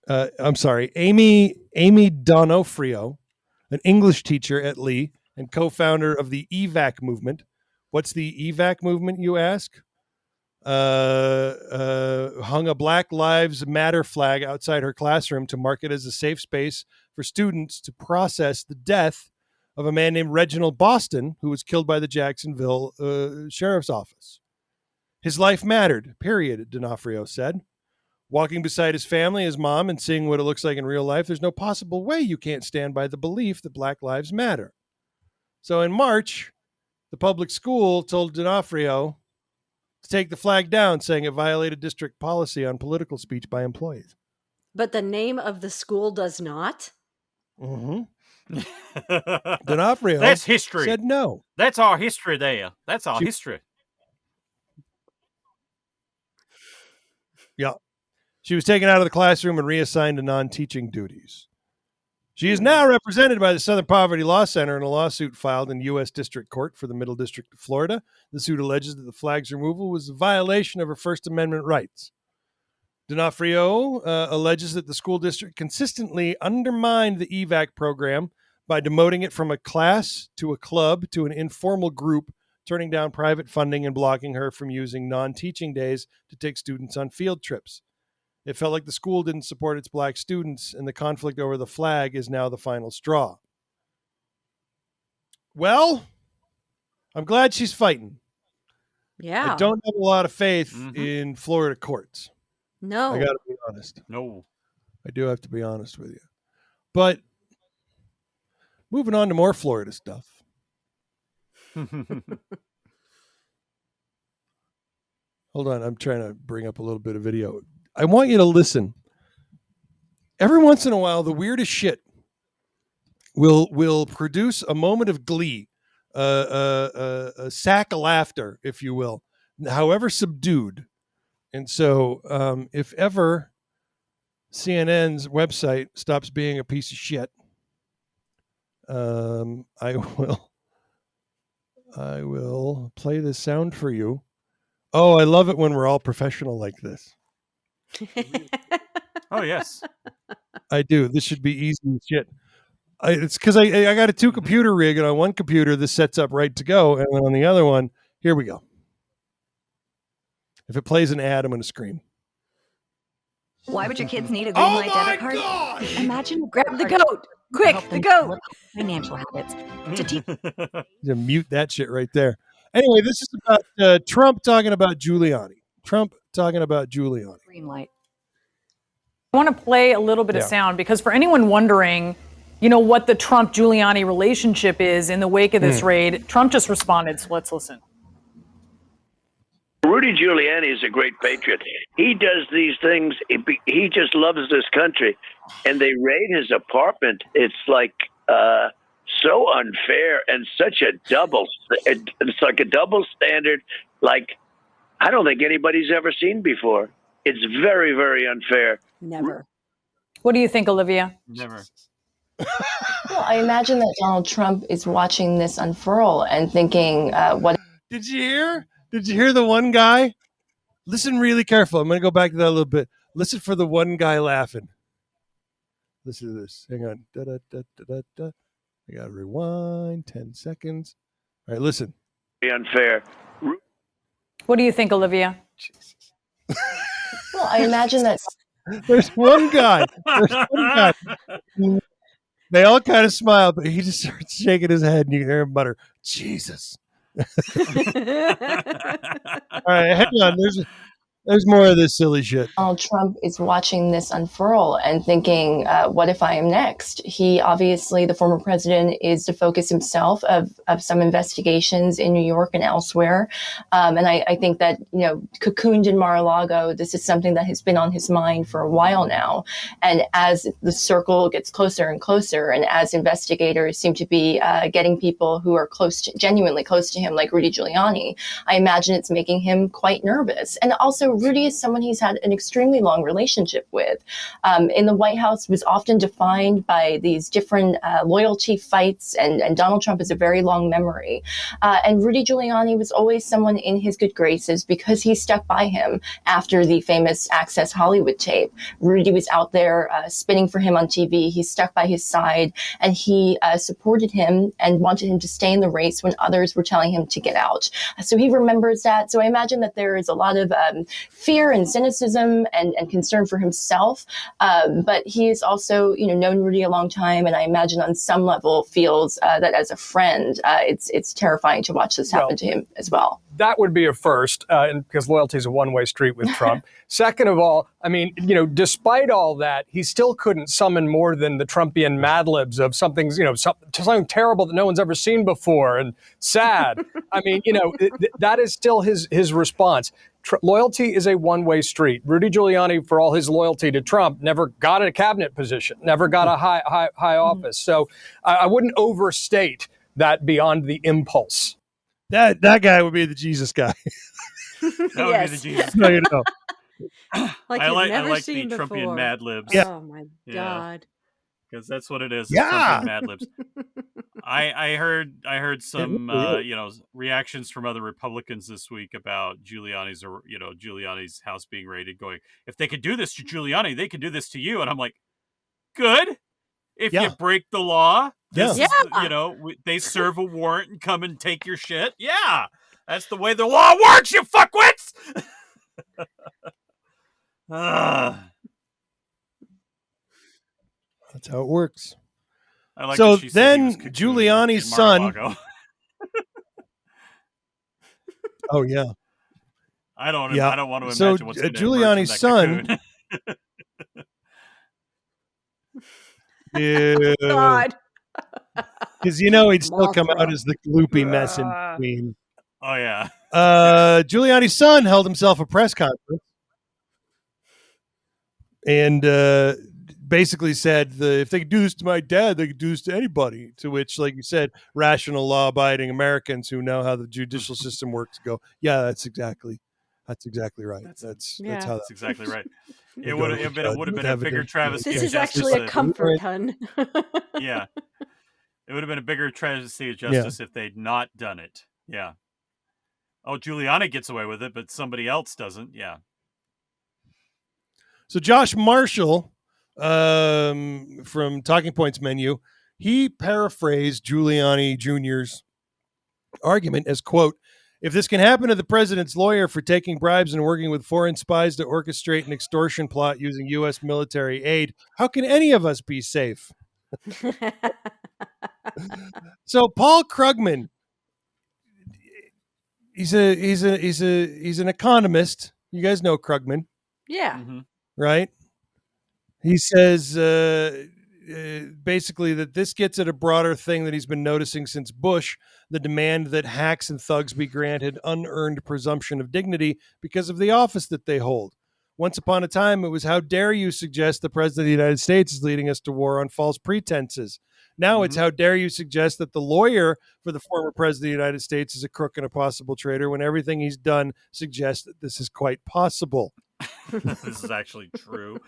G: Amy Donofrio, an English teacher at Lee and co-founder of the EVAC movement. What's the EVAC movement, you ask? Hung a Black Lives Matter flag outside her classroom to mark it as a safe space for students to process the death of a man named Reginald Boston, who was killed by the Jacksonville Sheriff's Office. His life mattered, period, Donofrio said. Walking beside his family, his mom, and seeing what it looks like in real life, there's no possible way you can't stand by the belief that Black lives matter. So in March, the public school told Donofrio to take the flag down, saying it violated district policy on political speech by employees.
F: But the name of the school does not?
G: Mm-hmm. Donofrio
H: That's history.
G: Said no.
H: That's our history there. That's our history.
G: Yeah. She was taken out of the classroom and reassigned to non-teaching duties. She is now represented by the Southern Poverty Law Center in a lawsuit filed in U.S. District Court for the Middle District of Florida. The suit alleges that the flag's removal was a violation of her First Amendment rights. Donofrio alleges that the school district consistently undermined the EVAC program by demoting it from a class to a club to an informal group, turning down private funding and blocking her from using non-teaching days to take students on field trips. It felt like the school didn't support its black students, and the conflict over the flag is now the final straw. Well, I'm glad she's fighting.
F: Yeah.
G: I don't have a lot of faith in Florida courts.
F: No.
G: I got to be honest.
H: No.
G: I do have to be honest with you. But moving on to more Florida stuff. Hold on, I'm trying to bring up a little bit of video. I want you to listen. Every once in a while, the weirdest shit will produce a moment of glee, a sack of laughter, if you will, however subdued. And so if ever CNN's website stops being a piece of shit, I will play this sound for you. Oh, I love it when we're all professional like this.
H: Oh, yes.
G: I do. This should be easy as shit. It's because I got a 2-computer rig, and on one computer this sets up right to go, and then on the other one, here we go. If it plays an ad, I'm going to scream.
O: Why would your kids need a green light debit card?
F: God!
O: Imagine
F: Grab the goat! Quick, the goat!
O: Financial habits to teach.
G: You mute that shit right there. Anyway, this is about Trump talking about Giuliani.
O: Green light.
P: I want to play a little bit of sound because for anyone wondering, what the Trump-Giuliani relationship is in the wake of this raid, Trump just responded, so let's listen.
Q: Rudy Giuliani is a great patriot. He does these things. He just loves this country. And they raid his apartment. It's like so unfair and such a it's like a double standard like I don't think anybody's ever seen before. It's very, very unfair.
F: Never.
P: What do you think, Olivia?
H: Never.
R: Well, I imagine that Donald Trump is watching this unfurl and thinking, what...
G: Did you hear? Did you hear the one guy? Listen really careful. I'm going to go back to that a little bit. Listen for the one guy laughing. Listen to this. Hang on. Da, da, da, da, da, da. I got to rewind 10 seconds. All right, listen.
Q: Unfair.
P: What do you think, Olivia?
R: Well, I imagine that...
G: There's one guy. They all kind of smile, but he just starts shaking his head and you hear him mutter, Jesus. All right, hang on. There's more of this silly shit.
R: Donald Trump is watching this unfurl and thinking, what if I am next? He obviously, the former president, is to focus himself of some investigations in New York and elsewhere. And I think that, cocooned in Mar-a-Lago, this is something that has been on his mind for a while now. And as the circle gets closer and closer, and as investigators seem to be getting people who are genuinely close to him, like Rudy Giuliani, I imagine it's making him quite nervous. And also, Rudy is someone he's had an extremely long relationship with. In the White House was often defined by these different loyalty fights, and Donald Trump has a very long memory. And Rudy Giuliani was always someone in his good graces because he stuck by him after the famous Access Hollywood tape. Rudy was out there spinning for him on TV. He stuck by his side, and he supported him and wanted him to stay in the race when others were telling him to get out. So he remembers that. So I imagine that there is a lot of fear and cynicism and concern for himself. But he has also, known Rudy a long time. And I imagine on some level feels that as a friend, it's terrifying to watch this happen to him as well.
S: That would be a first, because loyalty is a one-way street with Trump. Second of all, despite all that, he still couldn't summon more than the Trumpian Mad Libs of something terrible that no one's ever seen before and sad. That is still his response. Loyalty is a one-way street. Rudy Giuliani, for all his loyalty to Trump, never got a cabinet position, never got a high office. So I wouldn't overstate that beyond the impulse.
G: That guy would be the Jesus guy.
H: That would be the Jesus
G: guy.
F: Like
H: I like
F: seen
H: the
F: before.
H: Trumpian Mad Libs.
F: Yeah. Oh my God.
H: Because that's what it is. It's
G: Yeah.
H: Trumpian Mad Libs. I heard some reactions from other Republicans this week about Giuliani's house being raided, going, if they could do this to Giuliani, they could do this to you. And I'm like, good. If you break the law, they serve a warrant and come and take your shit. Yeah, that's the way the law works, you fuckwits.
G: That's how it works.
H: I like
G: so
H: that she said
G: then
H: he was
G: Giuliani's
H: in
G: son.
H: Mar-a-Lago.
G: Oh yeah.
H: I don't want to imagine
G: so
H: what's going to
G: Giuliani's son. Ew.
F: God.
G: Because he'd still come out as the gloopy mess in between.
H: Oh yeah.
G: Giuliani's son held himself a press conference and basically said if they could do this to my dad, they could do this to anybody. To which, like you said, rational, law-abiding Americans who know how the judicial system works go, yeah, that's exactly right. That's how
H: that's exactly right. It would have been a bigger travesty.
F: This is actually a comfort, hun.
H: Yeah. It would have been a bigger travesty of justice if they'd not done it. Yeah. Oh, Giuliani gets away with it, but somebody else doesn't. Yeah.
G: So Josh Marshall from Talking Points Menu, he paraphrased Giuliani Jr.'s argument as, quote, if this can happen to the president's lawyer for taking bribes and working with foreign spies to orchestrate an extortion plot using U.S. military aid, how can any of us be safe? So Paul Krugman, he's an economist. You guys know Krugman,
F: Yeah.
G: right? He says basically that this gets at a broader thing that he's been noticing since Bush, the demand that hacks and thugs be granted unearned presumption of dignity because of the office that they hold. Once upon a time, it was, how dare you suggest the president of the United States is leading us to war on false pretenses. Now it's, how dare you suggest that the lawyer for the former president of the United States is a crook and a possible traitor when everything he's done suggests that this is quite possible.
H: This is actually true.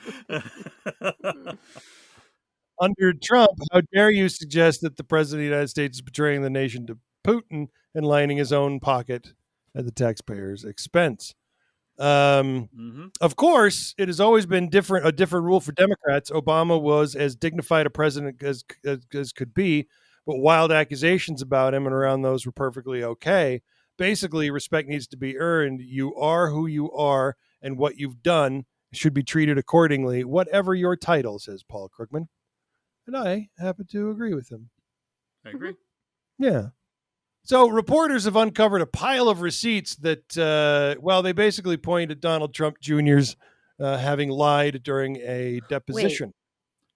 G: Under Trump, how dare you suggest that the president of the United States is betraying the nation to Putin and lining his own pocket at the taxpayer's expense. Of course, it has always been a different rule for Democrats. Obama was as dignified a president as could be, but wild accusations about him and around those were perfectly okay. Basically, respect needs to be earned. You are who you are, and what you've done should be treated accordingly, whatever your title, says Paul Krugman. And I happen to agree with him.
H: I agree.
G: Yeah. So reporters have uncovered a pile of receipts that, they basically point at Donald Trump Jr.'s having lied during a deposition.
F: Wait,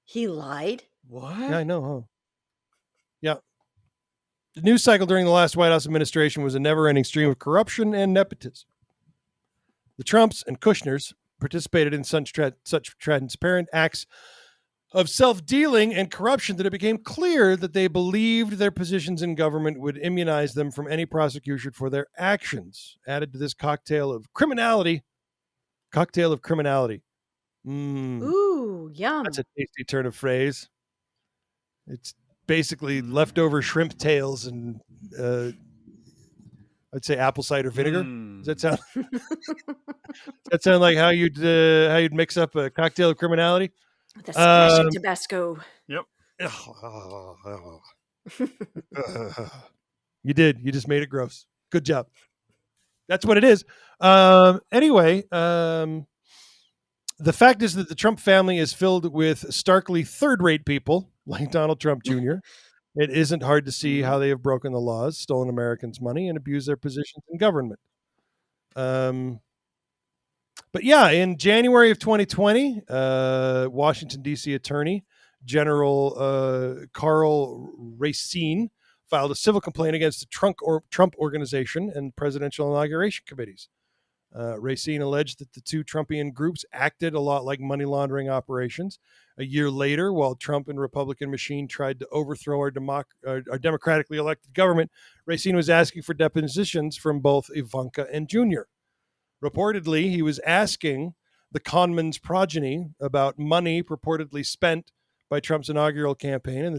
F: he lied?
H: What?
G: Yeah, I know, huh? Yeah. The news cycle during the last White House administration was a never-ending stream of corruption and nepotism. The Trumps and Kushners participated in such transparent acts of self-dealing and corruption that it became clear that they believed their positions in government would immunize them from any prosecution for their actions. Added to this cocktail of criminality.
F: Ooh, yum.
G: That's a tasty turn of phrase. It's basically leftover shrimp tails and I'd say apple cider vinegar. Does that sound? Does that sound like how you'd mix up a cocktail of criminality?
F: With a splash of Tabasco.
H: Yep.
G: You did. You just made it gross. Good job. That's what it is. Anyway, the fact is that the Trump family is filled with starkly third-rate people like Donald Trump Jr. It isn't hard to see how they have broken the laws, stolen Americans' money, and abused their positions in government. But yeah, in January of 2020, Washington, D.C. Attorney General Karl Racine filed a civil complaint against the Trump Organization and presidential inauguration committees. Racine alleged that the two Trumpian groups acted a lot like money laundering operations. A year later, while Trump and Republican machine tried to overthrow our democratically elected government, Racine was asking for depositions from both Ivanka and Jr. Reportedly, he was asking the conman's progeny about money purportedly spent by Trump's inaugural campaign and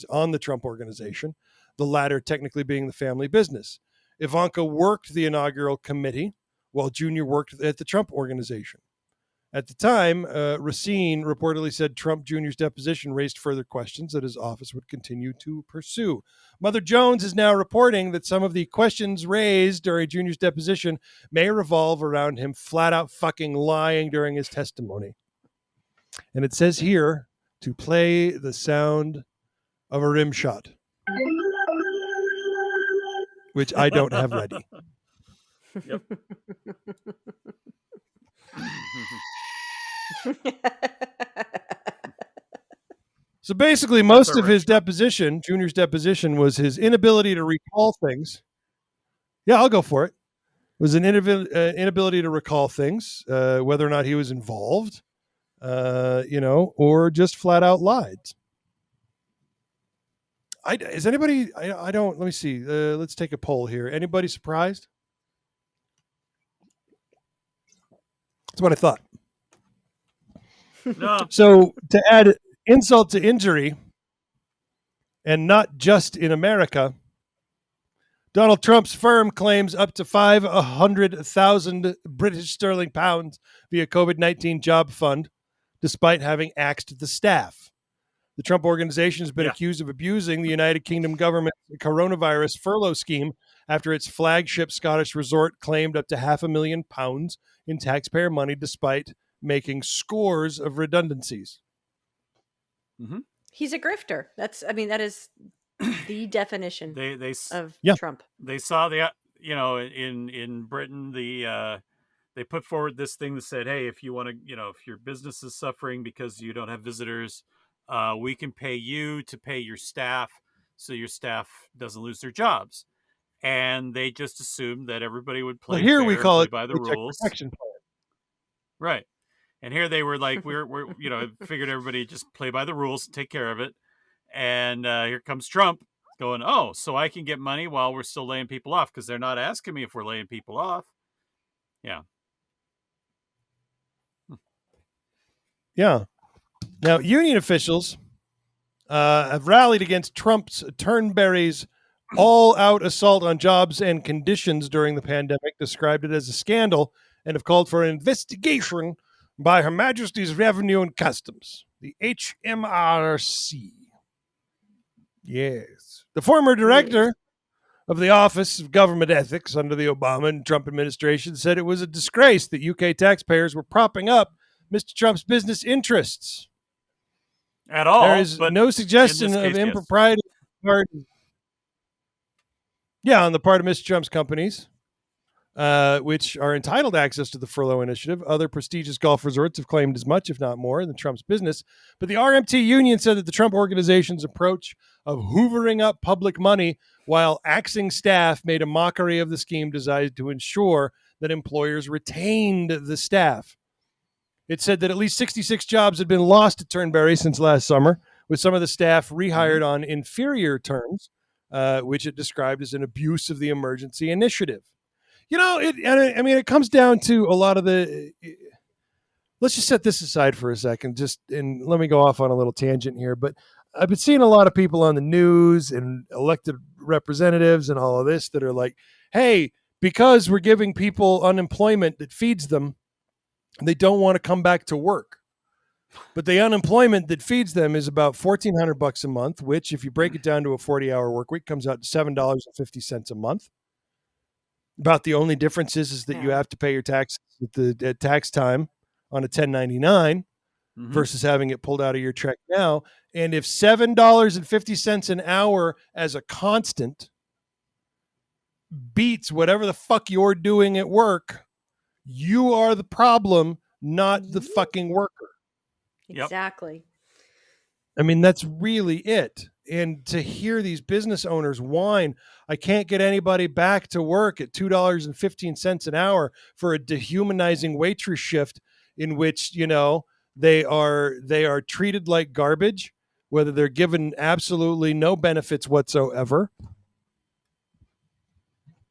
G: on the Trump Organization, the latter technically being the family business. Ivanka worked the inaugural committee, while Jr. worked at the Trump Organization. At the time, Racine reportedly said Trump Jr.'s deposition raised further questions that his office would continue to pursue. Mother Jones is now reporting that some of the questions raised during Jr.'s deposition may revolve around him flat out fucking lying during his testimony. And it says here to play the sound of a rim shot, which I don't have ready.
H: Yep.
G: So basically, most of his deposition, Junior's deposition, was his inability to recall things. Yeah, I'll go for it. Was an inability to recall things, whether or not he was involved, or just flat out lied. Is anybody? I don't. Let me see. Let's take a poll here. Anybody surprised? That's what I thought.
H: No.
G: So to add insult to injury, and not just in America, Donald Trump's firm claims up to 500,000 British sterling pounds via COVID-19 job fund, despite having axed the staff. The Trump organization has been accused of abusing the United Kingdom government's coronavirus furlough scheme after its flagship Scottish resort claimed up to £500,000 in taxpayer money, despite making scores of redundancies.
H: Mm-hmm.
F: He's a grifter. That is the definition of Trump.
H: They saw in Britain, they put forward this thing that said, hey, if you want to, if your business is suffering because you don't have visitors, we can pay you to pay your staff so your staff doesn't lose their jobs. And they just assumed that everybody would play fair,
G: we call
H: play
G: it
H: by the rules.
G: Protection plan.
H: Right. And here they were like, we're figured everybody just play by the rules and take care of it. And here comes Trump going, oh, so I can get money while we're still laying people off because they're not asking me if we're laying people off. Yeah.
G: Yeah. Now, union officials have rallied against Trump's Turnberry's all-out assault on jobs and conditions during the pandemic, described it as a scandal, and have called for an investigation by Her Majesty's Revenue and Customs, the HMRC. Yes. The former director of the Office of Government Ethics under the Obama and Trump administration said it was a disgrace that UK taxpayers were propping up Mr. Trump's business interests.
H: At all.
G: There is no suggestion of impropriety. On the part of Mr. Trump's companies, which are entitled to access to the furlough initiative. Other prestigious golf resorts have claimed as much, if not more, than Trump's business. But the RMT union said that the Trump organization's approach of hoovering up public money while axing staff made a mockery of the scheme designed to ensure that employers retained the staff. It said that at least 66 jobs had been lost at Turnberry since last summer, with some of the staff rehired on inferior terms, which it described as an abuse of the emergency initiative. It comes down to a lot of let's just set this aside for a second, and let me go off on a little tangent here. But I've been seeing a lot of people on the news and elected representatives and all of this that are like, hey, because we're giving people unemployment that feeds them, they don't want to come back to work. But the unemployment that feeds them is about $1,400 a month, which if you break it down to a 40-hour work week comes out to $7.50 a month. About the only difference is that you have to pay your taxes at tax time on a 1099 versus having it pulled out of your check now. And if $7.50 an hour as a constant beats whatever the fuck you're doing at work, you are the problem, not the fucking worker.
F: Exactly.
G: I mean, that's really it. And to hear these business owners whine, I can't get anybody back to work at $2.15 an hour for a dehumanizing waitress shift in which, they are treated like garbage, whether they're given absolutely no benefits whatsoever.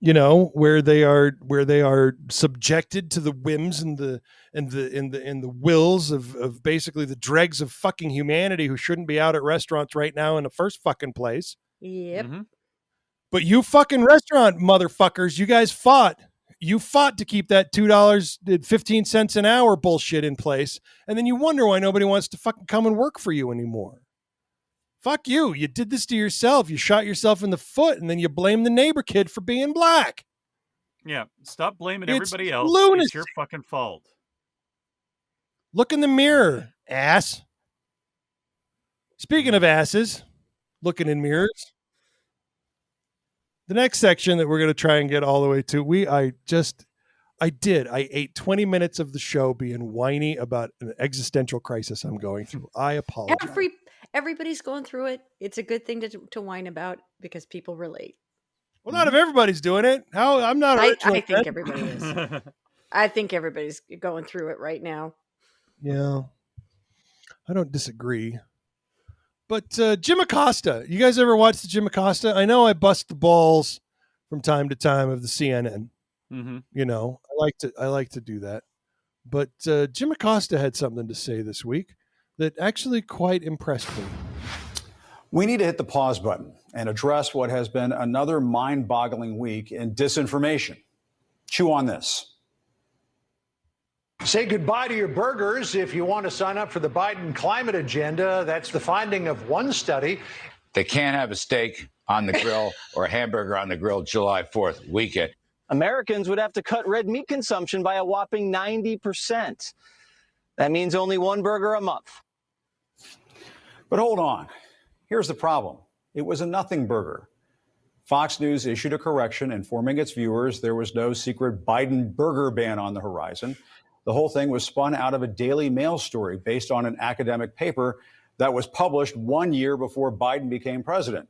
G: Where they are subjected to the whims and the wills of basically the dregs of fucking humanity who shouldn't be out at restaurants right now in the first fucking place.
F: Yep.
G: But you fucking restaurant motherfuckers, you guys fought. You fought to keep that $2.15 an hour bullshit in place, and then you wonder why nobody wants to fucking come and work for you anymore. Fuck you. You did this to yourself. You shot yourself in the foot, and then you blame the neighbor kid for being black.
H: Yeah. Stop blaming
G: It's
H: everybody else.
G: lunacy.
H: It's your fucking fault.
G: Look in the mirror, ass. Speaking of asses, looking in mirrors, the next section that we're going to try and get all the way to, I ate 20 minutes of the show being whiny about an existential crisis I'm going through. I apologize.
F: Everybody's going through it. It's a good thing to whine about because people relate.
G: Well, not if everybody's doing it. I'm not.
F: I think everybody is. I think everybody's going through it right now.
G: Yeah, I don't disagree. But Jim Acosta, you guys ever watch the Jim Acosta? I know I bust the balls from time to time of the CNN. I like to do that. But Jim Acosta had something to say this week that actually quite impressed me.
T: We need to hit the pause button and address what has been another mind-boggling week in disinformation. Chew on this.
U: Say goodbye to your burgers if you want to sign up for the Biden climate agenda. That's the finding of one study.
V: They can't have a steak on the grill or a hamburger on the grill July 4th weekend.
W: Americans would have to cut red meat consumption by a whopping 90%. That means only one burger a month.
T: But hold on. Here's the problem. It was a nothing burger. Fox News issued a correction informing its viewers there was no secret Biden burger ban on the horizon. The whole thing was spun out of a Daily Mail story based on an academic paper that was published 1 year before Biden became president.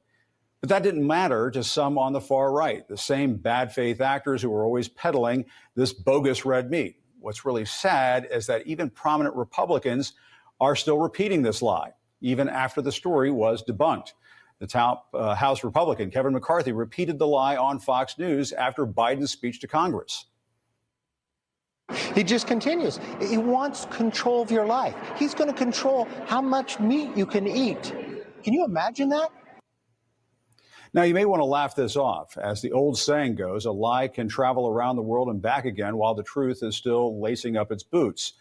T: But that didn't matter to some on the far right, the same bad faith actors who were always peddling this bogus red meat. What's really sad is that even prominent Republicans are still repeating this lie, even after the story was debunked. The top House Republican, Kevin McCarthy, repeated the lie on Fox News after Biden's speech to Congress.
U: He just continues. He wants control of your life. He's going to control how much meat you can eat. Can you imagine that?
T: Now, you may want to laugh this off. As the old saying goes, a lie can travel around the world and back again while the truth is still lacing up its boots.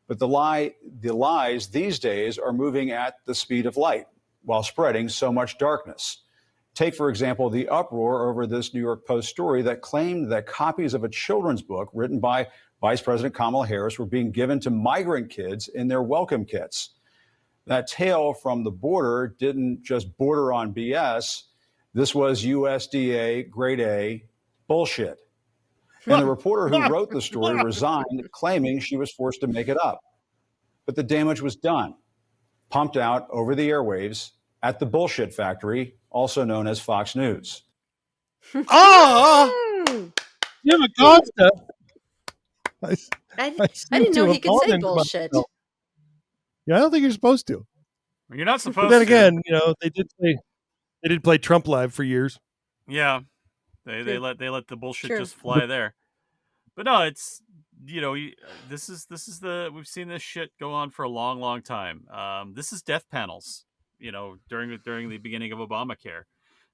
T: But the lies these days are moving at the speed of light while spreading so much darkness. Take, for example, the uproar over this New York Post story that claimed that copies of a children's book written by Vice President Kamala Harris were being given to migrant kids in their welcome kits. That tale from the border didn't just border on BS. This was USDA grade A bullshit. And the reporter who wrote the story resigned, claiming she was forced to make it up. But the damage was done, pumped out over the airwaves at the bullshit factory, also known as Fox News.
G: Jim Acosta.
F: I didn't know he could say bullshit.
G: Yeah, I don't think you're supposed to.
H: You're not supposed to.
G: But then again, they did play Trump Live for years.
H: Yeah, they let the bullshit just fly there. But no, it's this is we've seen this shit go on for a long time. This is death panels. During the beginning of Obamacare,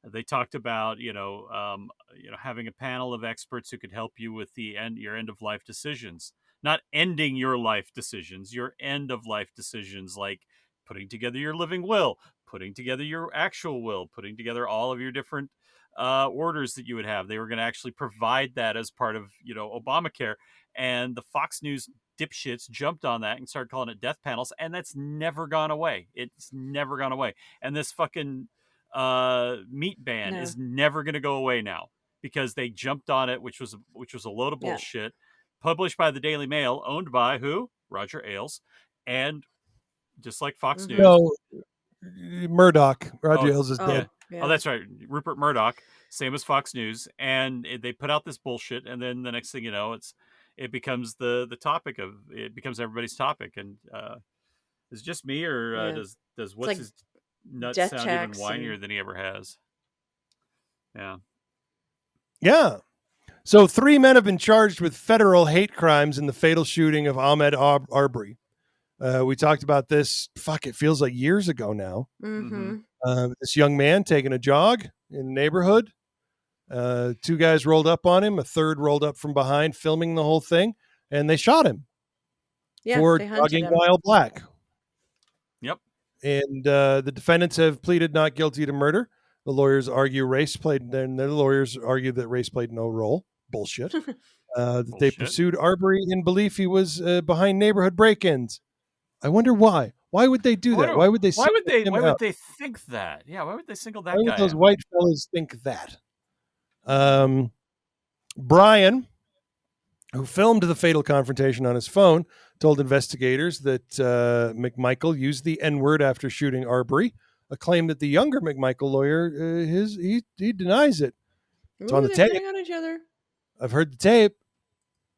H: they talked about having a panel of experts who could help you with your end of life decisions, not ending your life decisions, your end of life decisions, like putting together your living will, putting together your actual will, putting together all of your different orders that you would have. They were going to actually provide that as part of Obamacare, and the Fox News dipshits jumped on that and started calling it death panels, and that's never gone away. It's never gone away. And this fucking meat ban is never going to go away now because they jumped on it, which was a load of bullshit. Published by the Daily Mail, owned by who? Roger Ailes, and just like Fox News.
G: No, Murdoch. Roger Ailes is dead.
H: Oh, that's right. Rupert Murdoch, same as Fox News, and they put out this bullshit, and then the next thing you know, it becomes the topic of it becomes everybody's topic. And is it just me, or does what's his nut sound even whinier than he ever has?
G: Yeah. So 3 men have been charged with federal hate crimes in the fatal shooting of Ahmaud Arbery. We talked about this. It feels like years ago now.
F: Mm-hmm.
G: This young man taking a jog in the neighborhood. 2 guys rolled up on him. A third rolled up from behind, filming the whole thing, and they shot him for jogging while black.
H: Yep.
G: And the defendants have pleaded not guilty to murder. The lawyers argue their lawyers argue that race played no role. Bullshit. That they pursued Arbery in belief he was behind neighborhood break-ins. I wonder why. Why would they do that? Why would they
H: think that? Yeah, why would they single that
G: guy? Why would those
H: out?
G: white fellas think that? Brian, who filmed the fatal confrontation on his phone, told investigators that McMichael used the N-word after shooting Arbery, a claim that the younger McMichael lawyer he denies it. It's on the tape.
F: On each other.
G: I've heard the tape.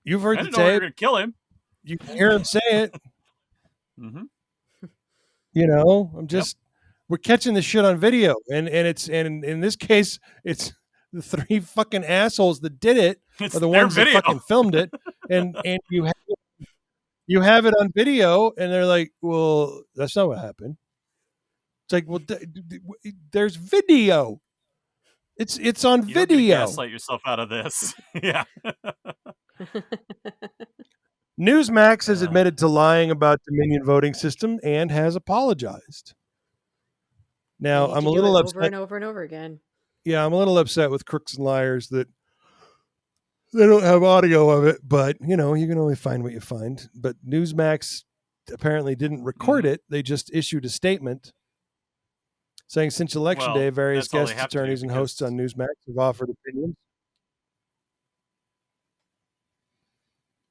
G: You've heard the tape.
H: We're gonna kill him.
G: You can hear him say it.
H: Mm-hmm.
G: We're catching this shit on video, and in this case, it's the 3 fucking assholes that did it are the ones that fucking filmed it, and you have it on video, and they're like, well, that's not what happened. It's like, well, there's video. It's on
H: You don't get to
G: video.
H: gaslight yourself out of this. Yeah.
G: Newsmax has admitted to lying about Dominion voting system and has apologized. Now, I'm a little upset.
F: Over and over and over again.
G: Yeah, I'm a little upset with Crooks and Liars that they don't have audio of it, but you can only find what you find. But Newsmax apparently didn't record it. They just issued a statement saying since Election Day, various guest attorneys and hosts on Newsmax have offered opinions.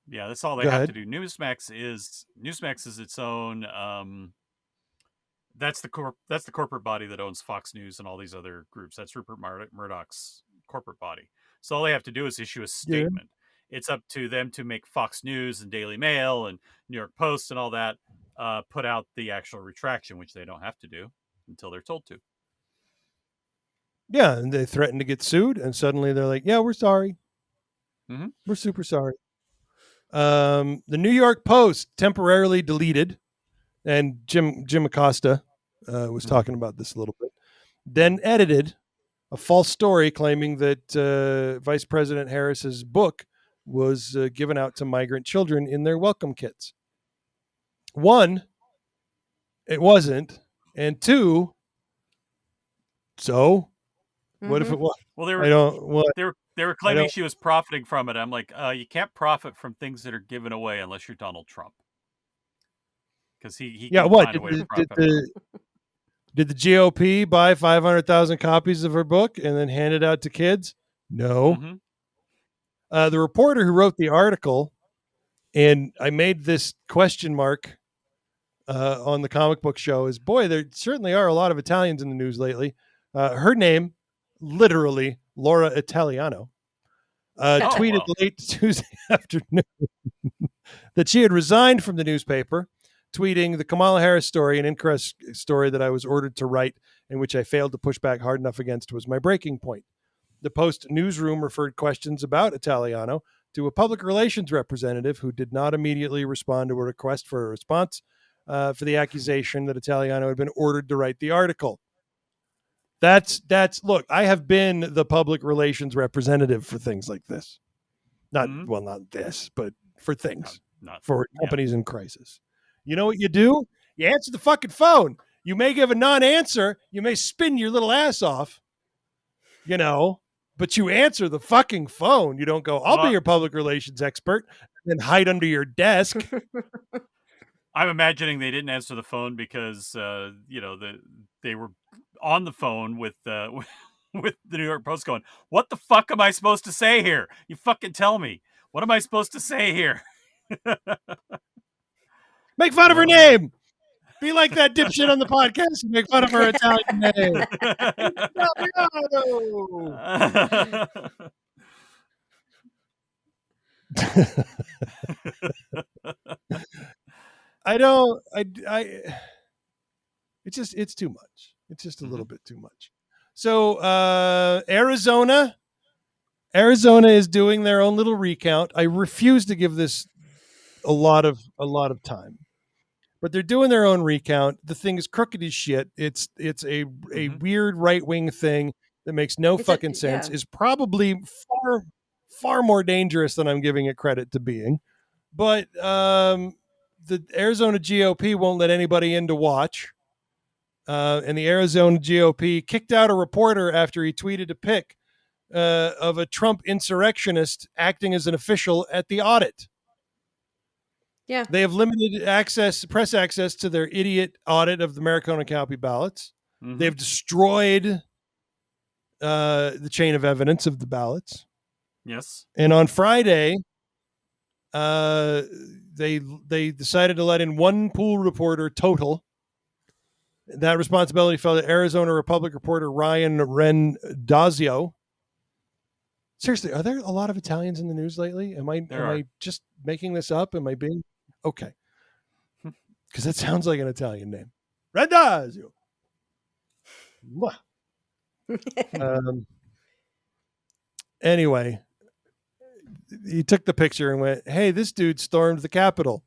H: Yeah, that's all they have to do. Newsmax is its own. That's the corporate body that owns Fox News and all these other groups. That's Rupert Murdoch's corporate body. So all they have to do is issue a statement. Yeah. It's up to them to make Fox News and Daily Mail and New York Post and all that put out the actual retraction, which they don't have to do until they're told to.
G: Yeah, and they threaten to get sued, and suddenly they're like, "Yeah, we're sorry.
H: Mm-hmm.
G: We're super sorry." The New York Post temporarily deleted, and Jim Acosta was talking about this a little bit, then edited a false story claiming that Vice President Harris's book was given out to migrant children in their welcome kits. One, it wasn't, and two, so what if it was?
H: Well, they were claiming she was profiting from it. I'm like, you can't profit from things that are given away unless you're Donald Trump. Because he can find a way to profit.
G: Did the GOP buy 500,000 copies of her book and then hand it out to kids? No.
H: Mm-hmm.
G: The reporter who wrote the article, and I made this question mark on the comic book show, is, boy, there certainly are a lot of Italians in the news lately. Her name, literally Laura Italiano, tweeted late Tuesday afternoon that she had resigned from the newspaper, tweeting, "The Kamala Harris story, an incorrect story that I was ordered to write and which I failed to push back hard enough against, was my breaking point." The Post newsroom referred questions about Italiano to a public relations representative who did not immediately respond to a request for a response for the accusation that Italiano had been ordered to write the article. That's look, I have been the public relations representative for things like this. Not this, but for things, for companies in crisis. You know what you do? You answer the fucking phone. You may give a non-answer. You may spin your little ass off, but you answer the fucking phone. You don't go, I'll be your public relations expert, and then hide under your desk.
H: I'm imagining they didn't answer the phone because, they were on the phone with the New York Post going, what the fuck am I supposed to say here? You fucking tell me. What am I supposed to say here?
G: Make fun of her name. Be like that dipshit on the podcast and make fun of her Italian name. It's too much. It's just a little bit too much. So Arizona is doing their own little recount. I refuse to give this a lot of time, but they're doing their own recount. The thing is crooked as shit. It's a weird right-wing thing that makes no fucking sense. Is probably far more dangerous than I'm giving it credit to being. But the Arizona GOP won't let anybody in to watch. And the Arizona GOP kicked out a reporter after he tweeted a pic of a Trump insurrectionist acting as an official at the audit.
F: Yeah.
G: They have limited press access to their idiot audit of the Maricopa County ballots. Mm-hmm. They've destroyed the chain of evidence of the ballots.
H: Yes.
G: And on Friday, they decided to let in one pool reporter total. That responsibility fell to Arizona Republic reporter Ryan Rendazio. Seriously, are there a lot of Italians in the news lately? Am I just making this up? Am I being okay? Because that sounds like an Italian name. Rendazio. Anyway, he took the picture and went, "Hey, this dude stormed the Capitol,"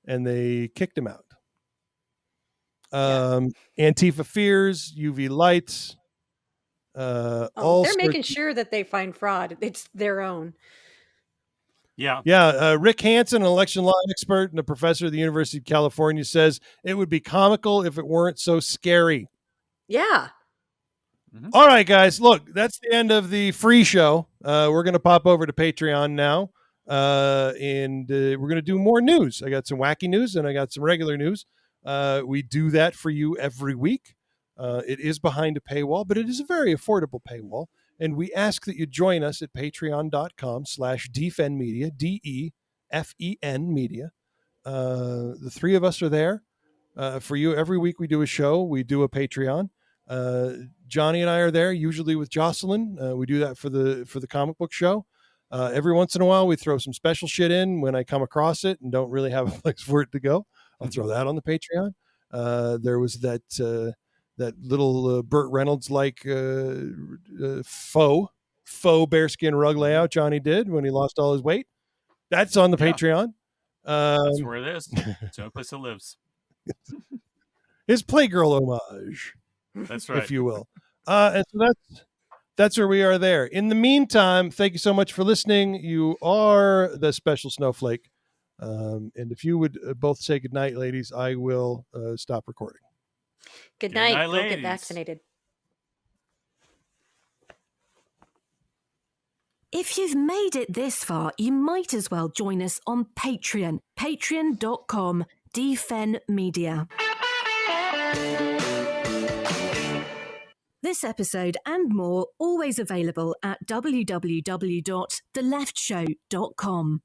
G: and they kicked him out. Antifa fears, UV lights, all
F: They're
G: sorts
F: making sure that they find fraud. It's their own.
H: Yeah.
G: Yeah. Rick Hansen, an election law expert and a professor at the University of California, says it would be comical if it weren't so scary.
F: Yeah.
G: All right, guys. Look, that's the end of the free show. We're going to pop over to Patreon now, and we're going to do more news. I got some wacky news and I got some regular news. We do that for you every week. It is behind a paywall, but it is a very affordable paywall. And we ask that you join us at patreon.com/defenmedia, DEFEN media. The three of us are there for you. Every week we do a show. We do a Patreon. Johnny and I are there, usually with Jocelyn. We do that for the comic book show. Every once in a while, we throw some special shit in when I come across it and don't really have a place for it to go. I'll throw that on the Patreon. There was that little Burt Reynolds like faux bearskin rug layout Johnny did when he lost all his weight. That's on the Patreon.
H: That's where it is. It's the only place it lives.
G: His Playgirl homage.
H: That's right.
G: If you will. And so that's where we are there. In the meantime, thank you so much for listening. You are the special snowflake. And if you would both say goodnight, ladies, I will stop recording.
F: Good night. Go get vaccinated.
D: If you've made it this far, you might as well join us on Patreon. Patreon.com/defenmedia. This episode and more always available at www.theleftshow.com.